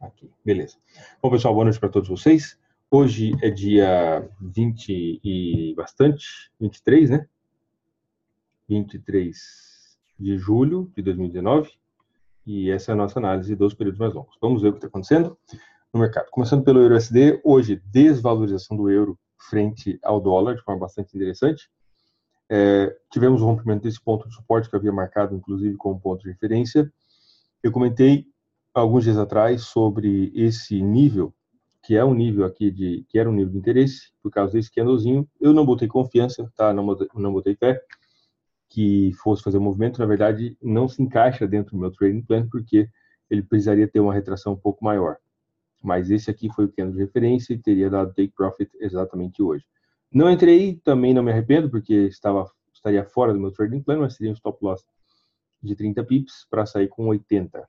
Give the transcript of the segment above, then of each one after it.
Aqui, beleza. Bom, pessoal, boa noite para todos vocês. Hoje é dia 20 e bastante, 23, né? 23 de julho de 2019. E essa é a nossa análise dos períodos mais longos. Vamos ver o que está acontecendo no mercado. Começando pelo euro-USD, hoje desvalorização do euro frente ao dólar, de forma bastante interessante. Tivemos o rompimento desse ponto de suporte que eu havia marcado, inclusive, como ponto de referência. Eu comentei alguns dias atrás sobre esse nível, que é um nível aqui que era um nível de interesse, por causa desse candlezinho. Eu não botei confiança, tá? Não botei fé que fosse fazer o movimento. Na verdade, não se encaixa dentro do meu trading plan, porque ele precisaria ter uma retração um pouco maior. Mas esse aqui foi o candle de referência e teria dado take profit exatamente hoje. Não entrei, também não me arrependo, porque estaria fora do meu trading plan, mas seria um stop loss de 30 pips para sair com 80.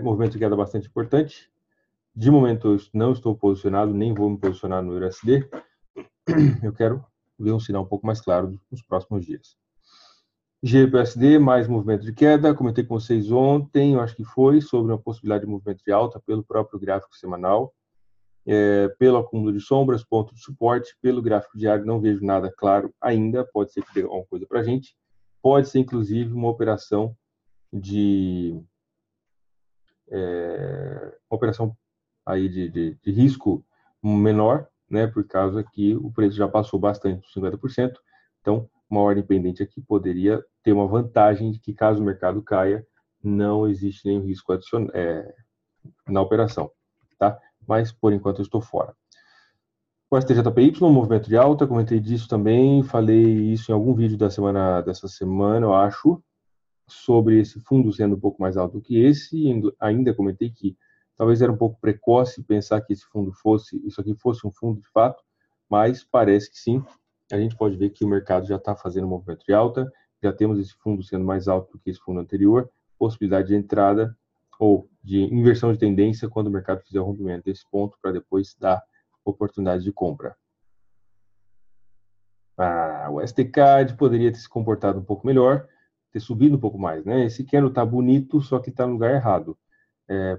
Movimento de queda bastante importante. De momento, eu não estou posicionado, nem vou me posicionar no USD. Eu quero ver um sinal um pouco mais claro nos próximos dias. GBPUSD, mais movimento de queda. Comentei com vocês ontem, eu acho que foi, sobre uma possibilidade de movimento de alta pelo próprio gráfico semanal. Pelo acúmulo de sombras, ponto de suporte, pelo gráfico diário, não vejo nada claro ainda. Pode ser que dê alguma coisa para a gente. Pode ser, inclusive, uma operação aí de risco menor, né, por causa que o preço já passou bastante dos 50%. Então, uma ordem pendente aqui poderia ter uma vantagem de que, caso o mercado caia, não existe nenhum risco adicional na operação, tá? Mas, por enquanto, eu estou fora. O STJPY, movimento de alta, comentei disso também, falei isso em algum vídeo dessa semana, eu acho, sobre esse fundo sendo um pouco mais alto do que esse, e ainda comentei que talvez era um pouco precoce pensar que isso aqui fosse um fundo de fato, mas parece que sim. A gente pode ver que o mercado já está fazendo um movimento de alta, já temos esse fundo sendo mais alto do que esse fundo anterior, possibilidade de entrada ou de inversão de tendência quando o mercado fizer o rompimento desse ponto para depois dar oportunidade de compra. O STCAD poderia ter se comportado um pouco melhor, ter subido um pouco mais, né? Esse candle está bonito, só que está no lugar errado.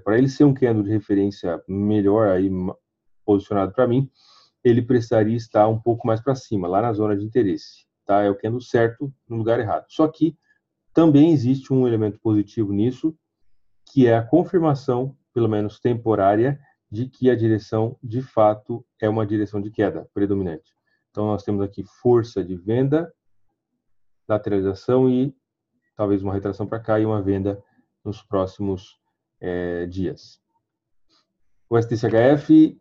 Para ele ser um candle de referência melhor aí posicionado para mim, ele precisaria estar um pouco mais para cima, lá na zona de interesse, tá? É o candle certo no lugar errado. Só que também existe um elemento positivo nisso, que é a confirmação, pelo menos temporária, de que a direção de fato é uma direção de queda predominante. Então nós temos aqui força de venda, lateralização e talvez uma retração para cá e uma venda nos próximos dias. O STCHF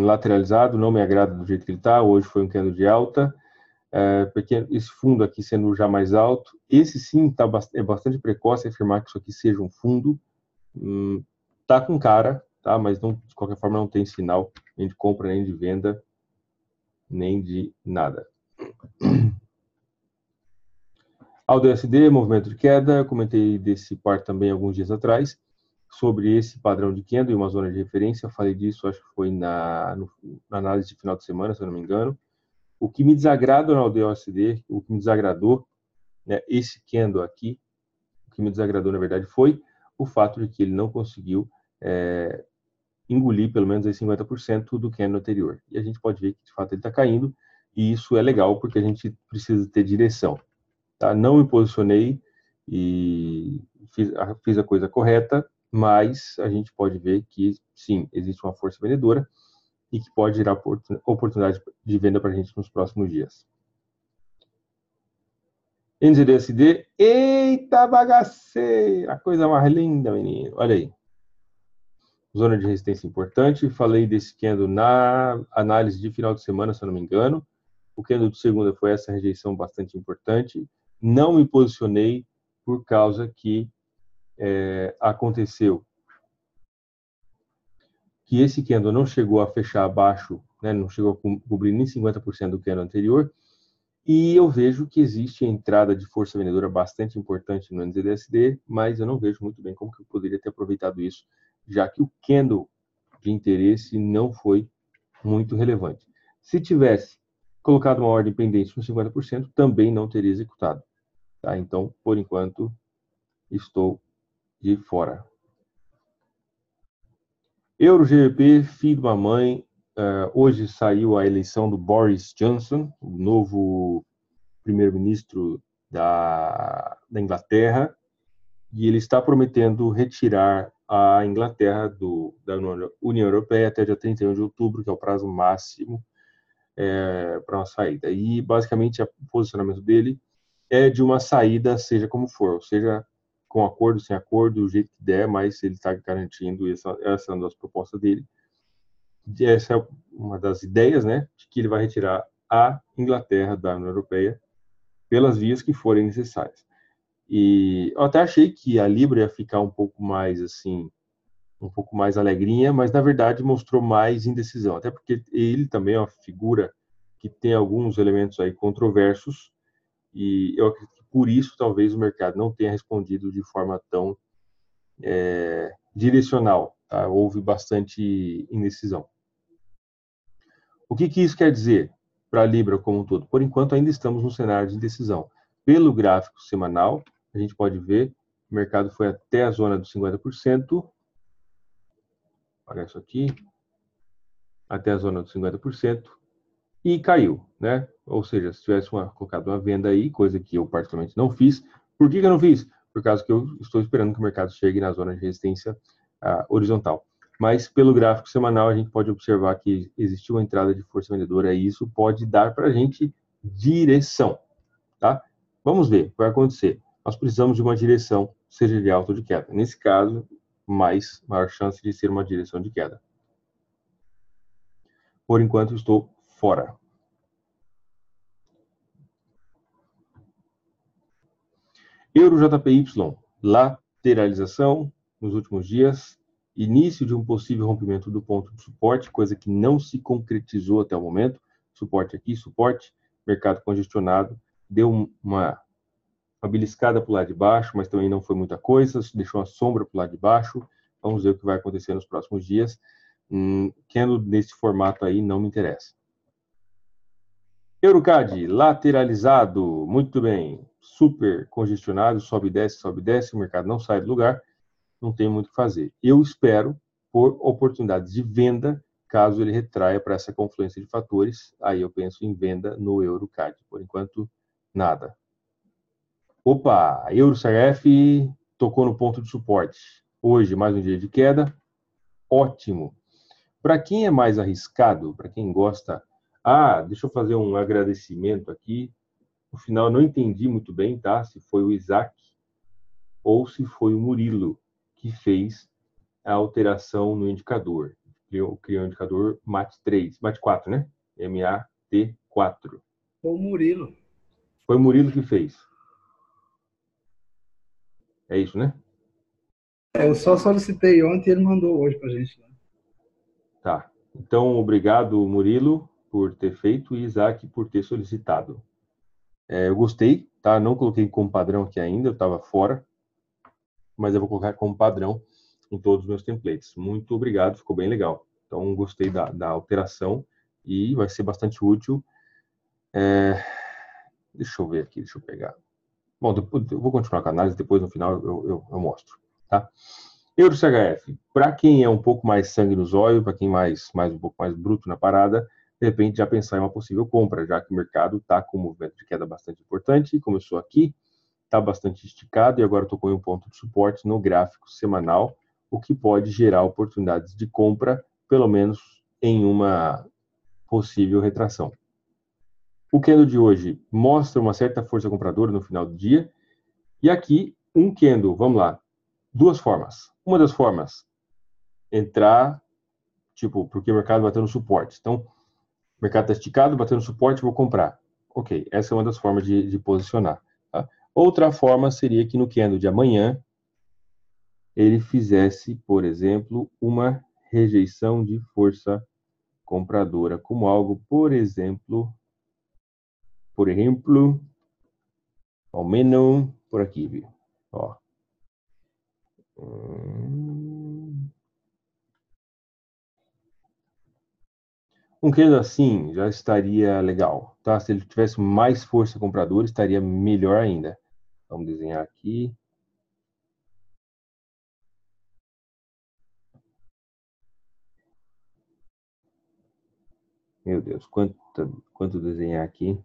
lateralizado, não me agrada do jeito que ele está. Hoje foi um candle de alta. Porque esse fundo aqui sendo já mais alto, esse sim é bastante precoce afirmar que isso aqui seja um fundo. Tá com cara, tá? Mas não, de qualquer forma não tem sinal nem de compra, nem de venda, nem de nada. AUD-USD, movimento de queda, eu comentei desse par também alguns dias atrás, sobre esse padrão de candle e uma zona de referência. Eu falei disso, acho que foi na análise de final de semana, se eu não me engano. O que me desagrada no AUD-USD, o que me desagradou, né, esse candle aqui, o que me desagradou, na verdade, foi o fato de que ele não conseguiu engolir pelo menos aí 50% do candle anterior. E a gente pode ver que, de fato, ele está caindo, e isso é legal, porque a gente precisa ter direção. Tá? Não me posicionei e fiz a coisa correta, mas a gente pode ver que, sim, existe uma força vendedora e que pode gerar oportunidade de venda para a gente nos próximos dias. NZD-USD, eita bagaceira, a coisa mais linda, menino, olha aí. Zona de resistência importante, falei desse candle na análise de final de semana, se eu não me engano. O candle de segunda foi essa rejeição bastante importante. Não me posicionei por causa que aconteceu que esse candle não chegou a fechar abaixo, né, não chegou a cobrir nem 50% do candle anterior, e eu vejo que existe entrada de força vendedora bastante importante no NZD-USD, mas eu não vejo muito bem como que eu poderia ter aproveitado isso, já que o candle de interesse não foi muito relevante. Se tivesse colocado uma ordem pendente no 50%, também não teria executado. Tá? Então, por enquanto, estou de fora. Euro GBP, filho de uma mãe. Hoje saiu a eleição do Boris Johnson, o novo primeiro-ministro da Inglaterra, e ele está prometendo retirar a Inglaterra da União Europeia até dia 31 de outubro, que é o prazo máximo para uma saída. E, basicamente, o posicionamento dele é de uma saída, seja como for, ou seja, com acordo, sem acordo, do jeito que der, mas ele está garantindo, essa é uma das propostas dele. Essa é uma das ideias, né, de que ele vai retirar a Inglaterra da União Europeia pelas vias que forem necessárias. E eu até achei que a Libra ia ficar um pouco mais assim, um pouco mais alegrinha, mas na verdade mostrou mais indecisão, até porque ele também é uma figura que tem alguns elementos aí controversos, e eu acredito que por isso talvez o mercado não tenha respondido de forma tão direcional, tá? Houve bastante indecisão. O que isso quer dizer para a Libra como um todo? Por enquanto ainda estamos no cenário de indecisão. Pelo gráfico semanal, a gente pode ver o mercado foi até a zona dos 50%, olha isso aqui, até a zona dos 50%, e caiu, né? Ou seja, se tivesse colocado uma venda aí, coisa que eu particularmente não fiz. Por que eu não fiz? Por causa que eu estou esperando que o mercado chegue na zona de resistência horizontal. Mas pelo gráfico semanal a gente pode observar que existiu uma entrada de força vendedora e isso pode dar para a gente direção, tá? Vamos ver o que vai acontecer. Nós precisamos de uma direção, seja de alta ou de queda. Nesse caso, maior chance de ser uma direção de queda. Por enquanto, estou fora. Euro JPY, lateralização nos últimos dias, início de um possível rompimento do ponto de suporte, coisa que não se concretizou até o momento. Suporte aqui, suporte, mercado congestionado, deu uma beliscada para o lado de baixo, mas também não foi muita coisa, deixou uma sombra para o lado de baixo. Vamos ver o que vai acontecer nos próximos dias. Candle nesse formato aí não me interessa. Eurocad, lateralizado, muito bem, super congestionado, sobe e desce, o mercado não sai do lugar, não tem muito o que fazer. Eu espero por oportunidades de venda, caso ele retraia para essa confluência de fatores, aí eu penso em venda no Eurocad. Por enquanto, nada. Opa, EuroCHF tocou no ponto de suporte. Hoje, mais um dia de queda, ótimo. Para quem é mais arriscado, para quem gosta... deixa eu fazer um agradecimento aqui. No final, eu não entendi muito bem, tá? Se foi o Isaac ou se foi o Murilo que fez a alteração no indicador. Criou o indicador MAT3, MAT4, né? MAT4. Foi o Murilo. Foi o Murilo que fez. É isso, né? Eu só solicitei ontem e ele mandou hoje pra gente. Né? Tá. Então, obrigado, Murilo, por ter feito e Isaac por ter solicitado. Eu gostei, tá? Não coloquei como padrão aqui ainda, eu estava fora, mas eu vou colocar como padrão em todos os meus templates. Muito obrigado, ficou bem legal. Então, gostei da alteração e vai ser bastante útil. Deixa eu ver aqui, deixa eu pegar. Bom, eu vou continuar com a análise, depois no final eu mostro, tá? EuroCHF, para quem é um pouco mais sangue nos olhos, para quem um pouco mais bruto na parada, de repente já pensar em uma possível compra, já que o mercado está com um movimento de queda bastante importante, começou aqui, está bastante esticado e agora tocou em um ponto de suporte no gráfico semanal, o que pode gerar oportunidades de compra, pelo menos em uma possível retração. O candle de hoje mostra uma certa força compradora no final do dia, e aqui um candle, vamos lá, duas formas. Uma das formas, entrar, porque o mercado bateu no suporte. Então, o mercado está esticado, bateu no suporte, vou comprar. Ok, essa é uma das formas de posicionar. Tá? Outra forma seria que no candle de amanhã, ele fizesse, por exemplo, uma rejeição de força compradora, como algo, por exemplo, ao menos por aqui, viu? Ó. Um candle assim já estaria legal, tá? Se ele tivesse mais força compradora, estaria melhor ainda. Vamos desenhar aqui. Meu Deus, quanto desenhar aqui.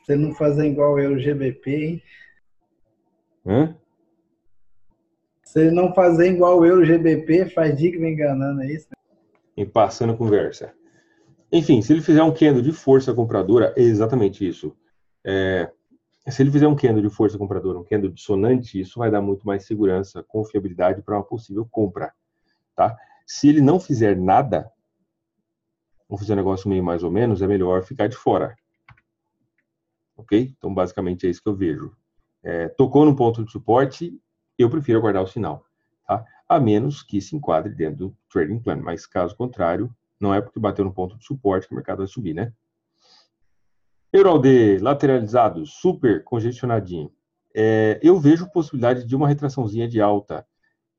Se ele não fazer igual eu, o GBP, hein? Hã? Se ele não fazer igual eu, o GBP, faz dia que vem enganando, é isso? E passando conversa. Enfim, se ele fizer um candle de força compradora, é exatamente isso. Se ele fizer um candle de força compradora, um candle dissonante, isso vai dar muito mais segurança, confiabilidade para uma possível compra, tá? Se ele não fizer nada, ou fizer um negócio meio mais ou menos, é melhor ficar de fora, ok? Então, basicamente, é isso que eu vejo. Tocou no ponto de suporte, eu prefiro aguardar o sinal, tá? A menos que se enquadre dentro do trading plan, mas caso contrário, não é porque bateu no ponto de suporte que o mercado vai subir, né? EURALD lateralizado, super congestionadinho. Eu vejo possibilidade de uma retraçãozinha de alta,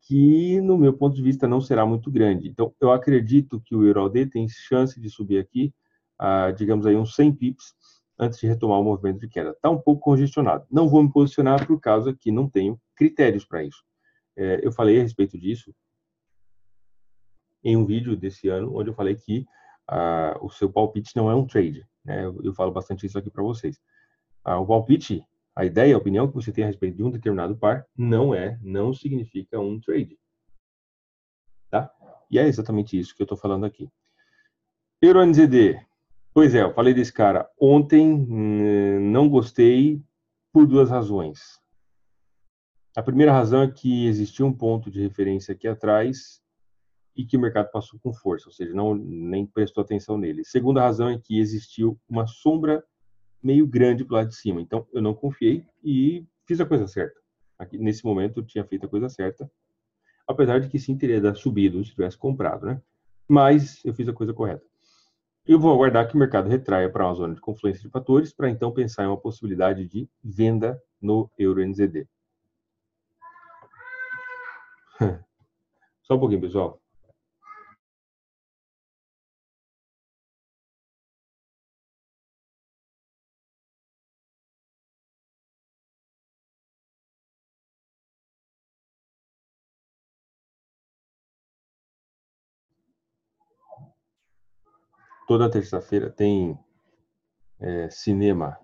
que no meu ponto de vista não será muito grande. Então, eu acredito que o EURALD tem chance de subir aqui, digamos aí, uns 100 pips, antes de retomar o movimento de queda. Está um pouco congestionado. Não vou me posicionar por causa que não tenho critérios para isso. Eu falei a respeito disso em um vídeo desse ano, onde eu falei que o seu palpite não é um trade. Né? Eu falo bastante isso aqui para vocês. O palpite, a ideia, a opinião que você tem a respeito de um determinado par, não significa um trade. Tá? E é exatamente isso que eu estou falando aqui. EURUNZD. Pois é, eu falei desse cara ontem, não gostei por duas razões. A primeira razão é que existia um ponto de referência aqui atrás e que o mercado passou com força, ou seja, nem prestou atenção nele. Segunda razão é que existiu uma sombra meio grande para o lado de cima. Então, eu não confiei e fiz a coisa certa. Aqui, nesse momento, eu tinha feito a coisa certa, apesar de que sim teria subido se tivesse comprado, né? Mas eu fiz a coisa correta. Eu vou aguardar que o mercado retraia para uma zona de confluência de fatores, para então pensar em uma possibilidade de venda no EURUNZD. Só um pouquinho, pessoal. Toda terça-feira tem cinema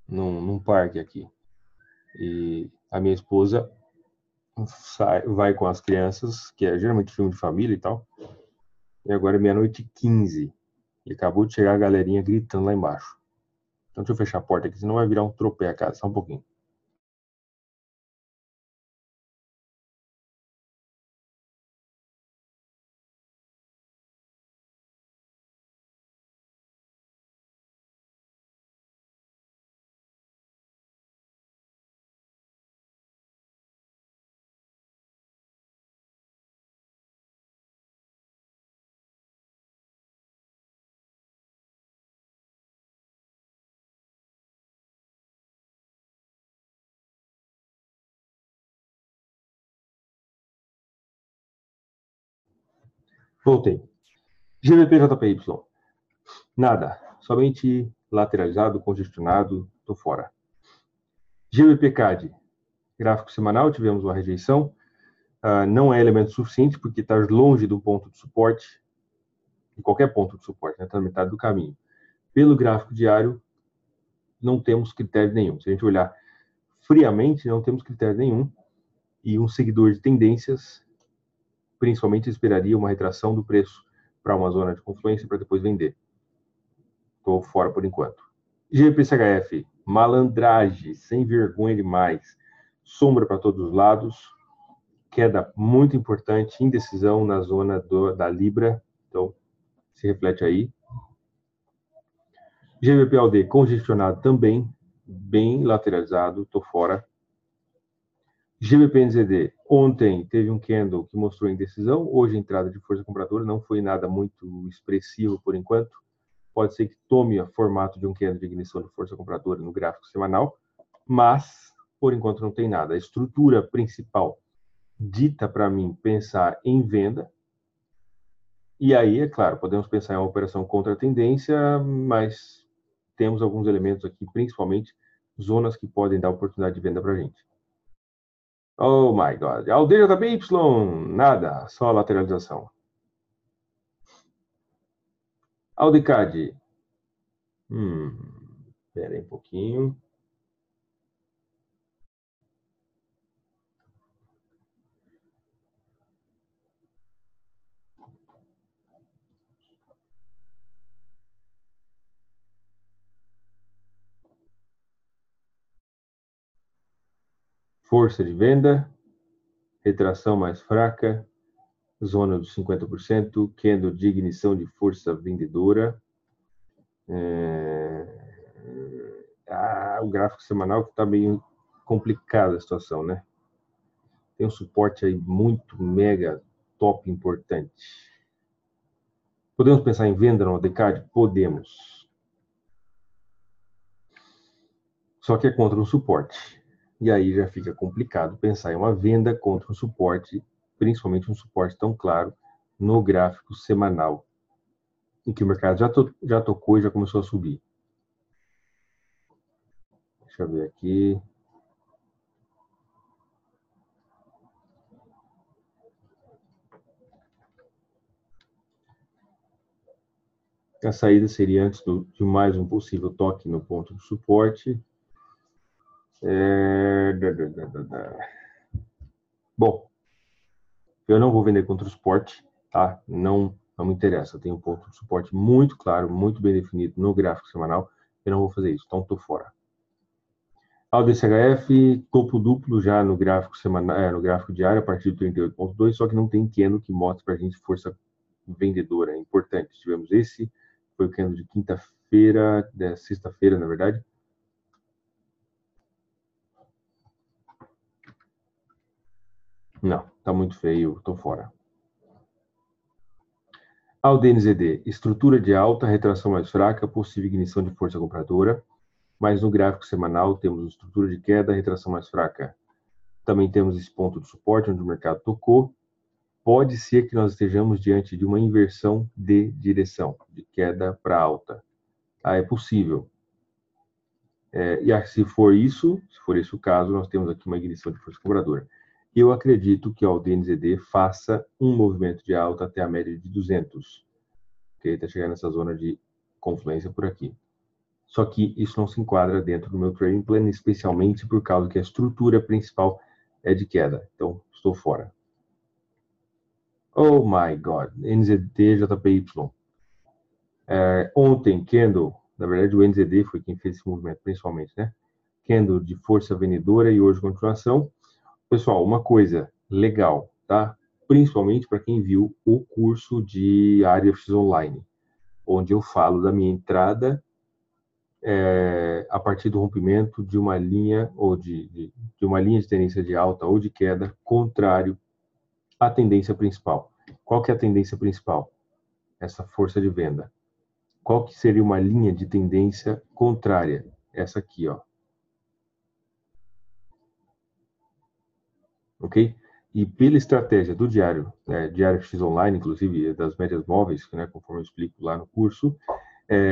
num parque aqui. E a minha esposa vai com as crianças, que é geralmente filme de família e tal. E agora é meia-noite e 15. E acabou de chegar a galerinha gritando lá embaixo. Então deixa eu fechar a porta aqui, senão vai virar um tropé a casa. Só um pouquinho. Voltei. GBP-JPY. Nada. Somente lateralizado, congestionado, tô fora. GBP-CAD. Gráfico semanal, tivemos uma rejeição. Não é elemento suficiente, porque está longe do ponto de suporte, de qualquer ponto de suporte, está na metade do caminho. Pelo gráfico diário, não temos critério nenhum. Se a gente olhar friamente, não temos critério nenhum. E um seguidor de tendências, principalmente, esperaria uma retração do preço para uma zona de confluência para depois vender. Estou fora por enquanto. GPCHF, malandragem, sem vergonha demais. Sombra para todos os lados. Queda muito importante, indecisão na zona da Libra. Então, se reflete aí. GBPLD congestionado também, bem lateralizado, estou fora. GBPNZD, ontem teve um candle que mostrou indecisão, hoje entrada de força compradora, não foi nada muito expressivo por enquanto. Pode ser que tome o formato de um candle de ignição de força compradora no gráfico semanal, mas por enquanto não tem nada. A estrutura principal dita para mim pensar em venda. E aí, é claro, podemos pensar em uma operação contra a tendência, mas temos alguns elementos aqui, principalmente zonas que podem dar oportunidade de venda para a gente. Oh my God. Aldeia JBY, nada, só lateralização. Aldecad. Espera aí um pouquinho. Força de venda, retração mais fraca, zona dos 50%, candle de ignição de força vendedora. O gráfico semanal que está meio complicada a situação, né? Tem um suporte aí muito mega top importante. Podemos pensar em venda no Aldecad? Podemos. Só que é contra um suporte. E aí já fica complicado pensar em uma venda contra um suporte, principalmente um suporte tão claro no gráfico semanal, em que o mercado já tocou e já começou a subir. Deixa eu ver aqui. A saída seria antes de mais um possível toque no ponto de suporte. Bom, eu não vou vender contra o suporte, tá? Não me interessa. Eu tenho um ponto de suporte muito claro, muito bem definido no gráfico semanal. Eu não vou fazer isso, então estou fora. DCHF, topo duplo já no gráfico semanal, no gráfico diário a partir do 38,2, só que não tem candle que mostre para a gente força vendedora. É importante. Tivemos esse, foi o candle de quinta-feira, sexta-feira, na verdade. Não, tá muito feio, tô fora. DNZD, estrutura de alta, retração mais fraca, possível ignição de força compradora, mas no gráfico semanal temos estrutura de queda, retração mais fraca. Também temos esse ponto de suporte onde o mercado tocou. Pode ser que nós estejamos diante de uma inversão de direção, de queda para alta. É possível. E se for esse o caso, nós temos aqui uma ignição de força compradora. Eu acredito que o DNZD faça um movimento de alta até a média de 200, que está chegando nessa zona de confluência por aqui. Só que isso não se enquadra dentro do meu trading plan, especialmente por causa que a estrutura principal é de queda. Então, estou fora. Oh my God, NZD, JPY. Ontem, candle, na verdade o NZD foi quem fez esse movimento, principalmente, né? Candle de força vendedora e hoje continuação. Pessoal, uma coisa legal, tá? Principalmente para quem viu o curso de ARIAX Online, onde eu falo da minha entrada a partir do rompimento de uma linha ou de uma linha de tendência de alta ou de queda contrário à tendência principal. Qual que é a tendência principal? Essa força de venda. Qual que seria uma linha de tendência contrária? Essa aqui, ó. Ok? E pela estratégia do diário X Online, inclusive das médias móveis, né, conforme eu explico lá no curso,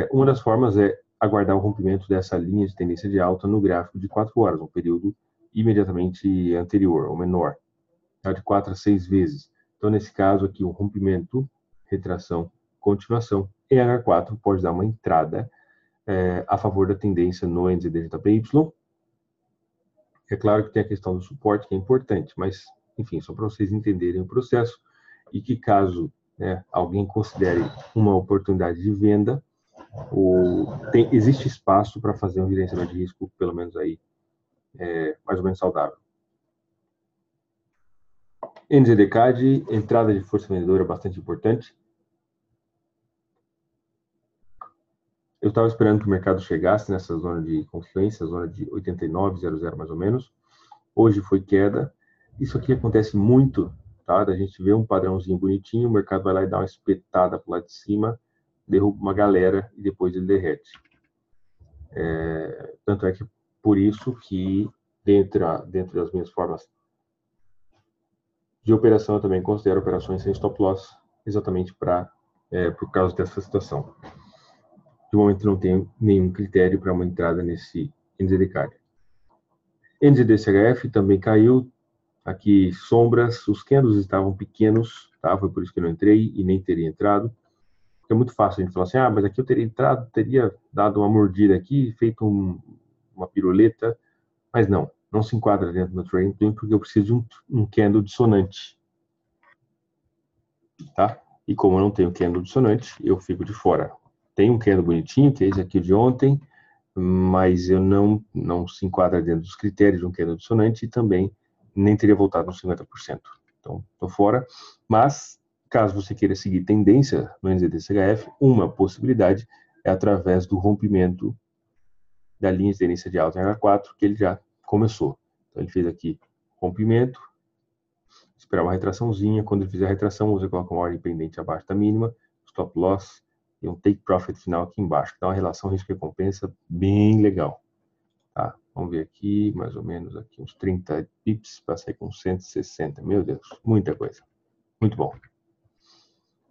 uma das formas é aguardar o rompimento dessa linha de tendência de alta no gráfico de 4 horas, um período imediatamente anterior, ou menor, de 4 a 6 vezes. Então, nesse caso aqui, um rompimento, retração, continuação, em H4 pode dar uma entrada a favor da tendência no NZD-JPY. É claro que tem a questão do suporte, que é importante, mas, enfim, só para vocês entenderem o processo e que caso alguém considere uma oportunidade de venda, existe espaço para fazer um gerenciamento de risco, pelo menos aí, mais ou menos saudável. NZD-CAD, entrada de força vendedora bastante importante. Eu estava esperando que o mercado chegasse nessa zona de confluência, zona de 89,00 mais ou menos. Hoje foi queda. Isso aqui acontece muito, tá? Da gente vê um padrãozinho bonitinho, o mercado vai lá e dá uma espetada para o lado de cima, derruba uma galera e depois ele derrete. Tanto é que por isso que dentro das minhas formas de operação eu também considero operações sem stop loss, exatamente por causa dessa situação. De momento não tenho nenhum critério para uma entrada nesse NZD-CAD. NZD-CHF também caiu, Aqui, sombras, os candles estavam pequenos, tá? Foi por isso que eu não entrei e nem teria entrado. Porque é muito fácil a gente falar assim, mas aqui eu teria entrado, teria dado uma mordida aqui, feito uma piruleta, mas não se enquadra dentro do trading plan porque eu preciso de um candle dissonante, tá? E como eu não tenho candle dissonante, eu fico de fora. Tem um candle bonitinho, que é esse aqui de ontem, mas eu não se enquadra dentro dos critérios de um candle dissonante e também nem teria voltado nos 50%. Então, estou fora. Mas, caso você queira seguir tendência no NZD-CHF, uma possibilidade é através do rompimento da linha de tendência de alta em H4, que ele já começou. Então, ele fez aqui rompimento, esperar uma retraçãozinha. Quando ele fizer a retração, você coloca uma ordem pendente abaixo da mínima, stop loss e um take profit final aqui embaixo, que dá uma relação risco-recompensa bem legal. Tá? Vamos ver aqui, mais ou menos aqui uns 30 pips para sair com 160. Meu Deus, muita coisa. Muito bom.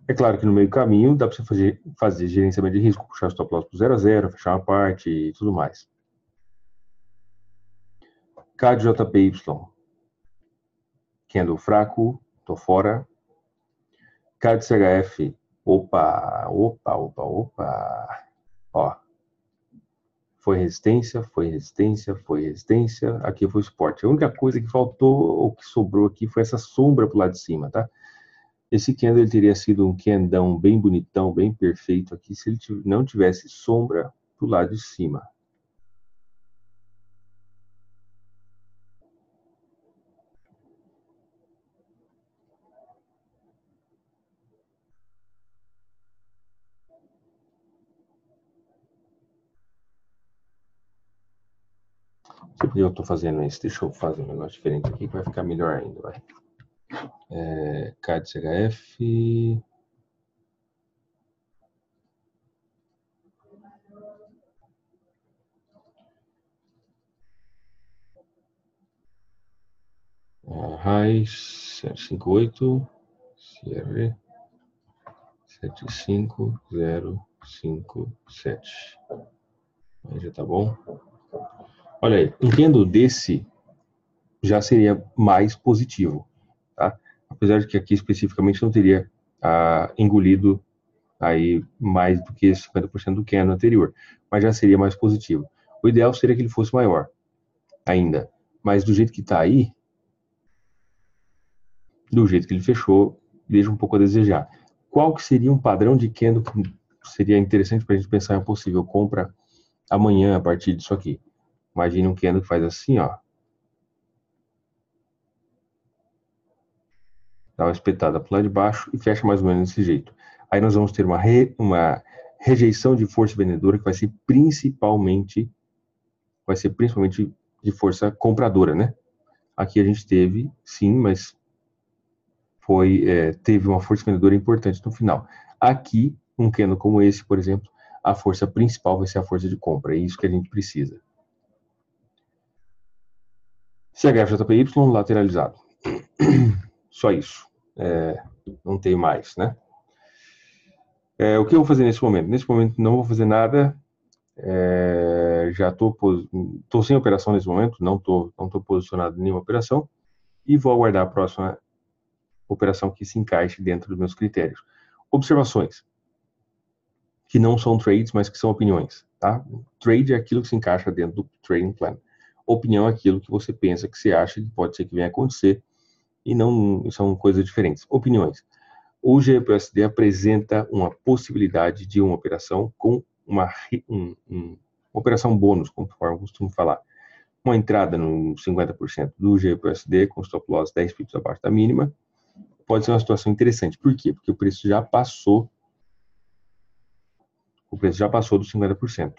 É claro que no meio do caminho dá para você fazer gerenciamento de risco, puxar o stop loss para 0 a 0, fechar uma parte e tudo mais. CAD-JPY. Candle fraco, tô fora. CAD-CHF. Opa. Ó. Foi resistência, foi resistência, foi resistência. Aqui foi suporte. A única coisa que faltou, ou que sobrou aqui, foi essa sombra pro lado de cima, tá? Esse candle ele teria sido um candão bem bonitão, bem perfeito aqui, se ele não tivesse sombra pro lado de cima. Eu estou fazendo isso, deixa eu fazer um negócio diferente aqui que vai ficar melhor ainda, vai. CAD-CHF. RAIS 758, CR 75057. Aí já tá bom. Olha aí, um candle desse já seria mais positivo, tá? Apesar de que aqui especificamente não teria engolido aí mais do que 50% do candle anterior, mas já seria mais positivo. O ideal seria que ele fosse maior ainda, mas do jeito que está aí, do jeito que ele fechou, deixa um pouco a desejar. Qual que seria um padrão de candle que seria interessante para a gente pensar em possível compra amanhã a partir disso aqui? Imagine um candle que faz assim, ó. Dá uma espetada para o lado de baixo e fecha mais ou menos desse jeito. Aí nós vamos ter uma rejeição de força vendedora que vai ser principalmente de força compradora, né? Aqui a gente teve, sim, mas teve uma força vendedora importante no final. Aqui, um candle como esse, por exemplo, a força principal vai ser a força de compra. É isso que a gente precisa. CHF-JPY lateralizado. Só isso. Não tem mais, né? O que eu vou fazer nesse momento? Nesse momento não vou fazer nada. Já estou sem operação nesse momento. Não tô posicionado em nenhuma operação. E vou aguardar a próxima operação que se encaixe dentro dos meus critérios. Observações. Que não são trades, mas que são opiniões, tá? Trade é aquilo que se encaixa dentro do trading plan. Opinião é aquilo que você pensa, que você acha que pode ser que venha a acontecer, e não são coisas diferentes. Opiniões. O GBUSD apresenta uma possibilidade de uma operação com uma operação bônus, conforme eu costumo falar. Uma entrada no 50% do GBUSD com stop loss 10 pips abaixo da mínima, pode ser uma situação interessante. Por quê? Porque o preço já passou dos 50%.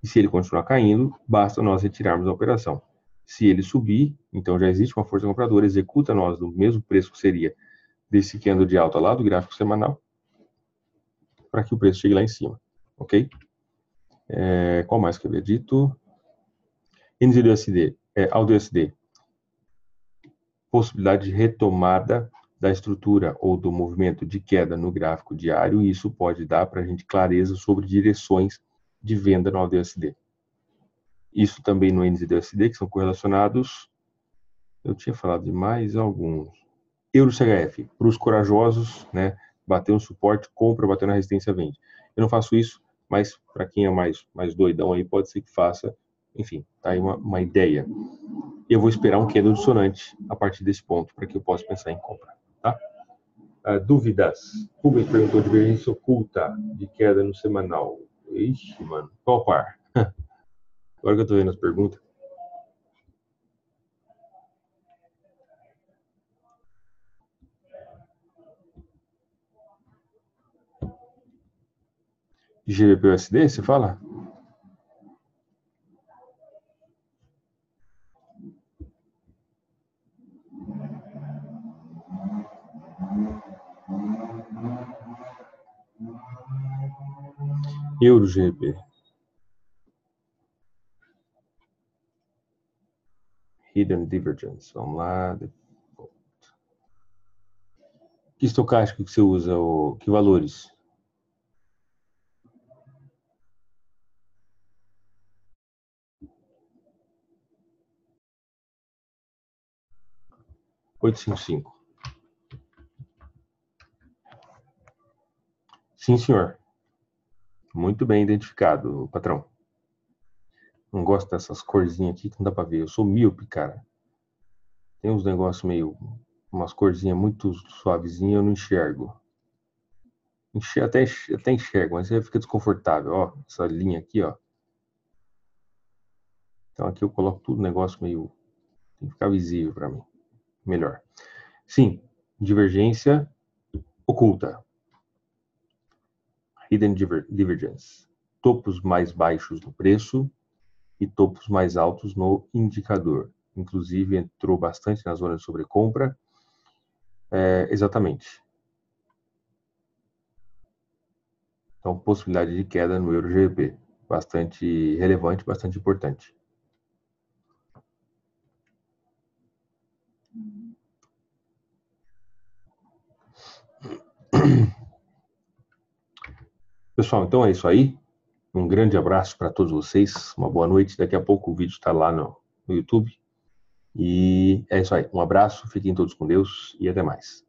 E se ele continuar caindo, basta nós retirarmos a operação. Se ele subir, então já existe uma força compradora, executa nós no mesmo preço que seria desse candle de alta lá do gráfico semanal, para que o preço chegue lá em cima, ok? Qual mais que eu havia dito? NZD-USD, AUD-USD, possibilidade de retomada da estrutura ou do movimento de queda no gráfico diário, e isso pode dar para a gente clareza sobre direções de venda no AUD-USD. Isso também no NZD-USD, que são correlacionados, Eu tinha falado de mais alguns. Euro CHF, para os corajosos, né? Bater um suporte, compra, bater na resistência, vende. Eu não faço isso, mas para quem é mais doidão aí, pode ser que faça. Enfim, tá aí uma ideia. Eu vou esperar um candle dissonante a partir desse ponto, para que eu possa pensar em compra, tá? Dúvidas? Rubens perguntou: divergência oculta de queda no semanal. Ixi, mano, qual par? Agora que eu tô vendo as perguntas. GBP-USD, você fala? Euro-GBP. Hidden Divergence. Vamos lá. Que estocástico que você usa? Que valores? $855. Sim, senhor. Muito bem identificado, patrão. Não gosto dessas corzinhas aqui que não dá pra ver. Eu sou míope, cara. Tem uns negócios meio... umas corzinhas muito suavezinhas, eu não enxergo. Até enxergo, mas aí fica desconfortável. Ó, essa linha aqui, ó. Então aqui eu coloco tudo negócio meio... tem que ficar visível para mim. Melhor. Sim, divergência oculta. Hidden Divergence. Topos mais baixos no preço e topos mais altos no indicador. Inclusive entrou bastante na zona de sobrecompra. Exatamente. Então, possibilidade de queda no Euro-GBP. Bastante relevante, bastante importante. Pessoal, então é isso aí. Um grande abraço para todos vocês. Uma boa noite. Daqui a pouco o vídeo está lá no YouTube. E é isso aí. Um abraço, fiquem todos com Deus e até mais.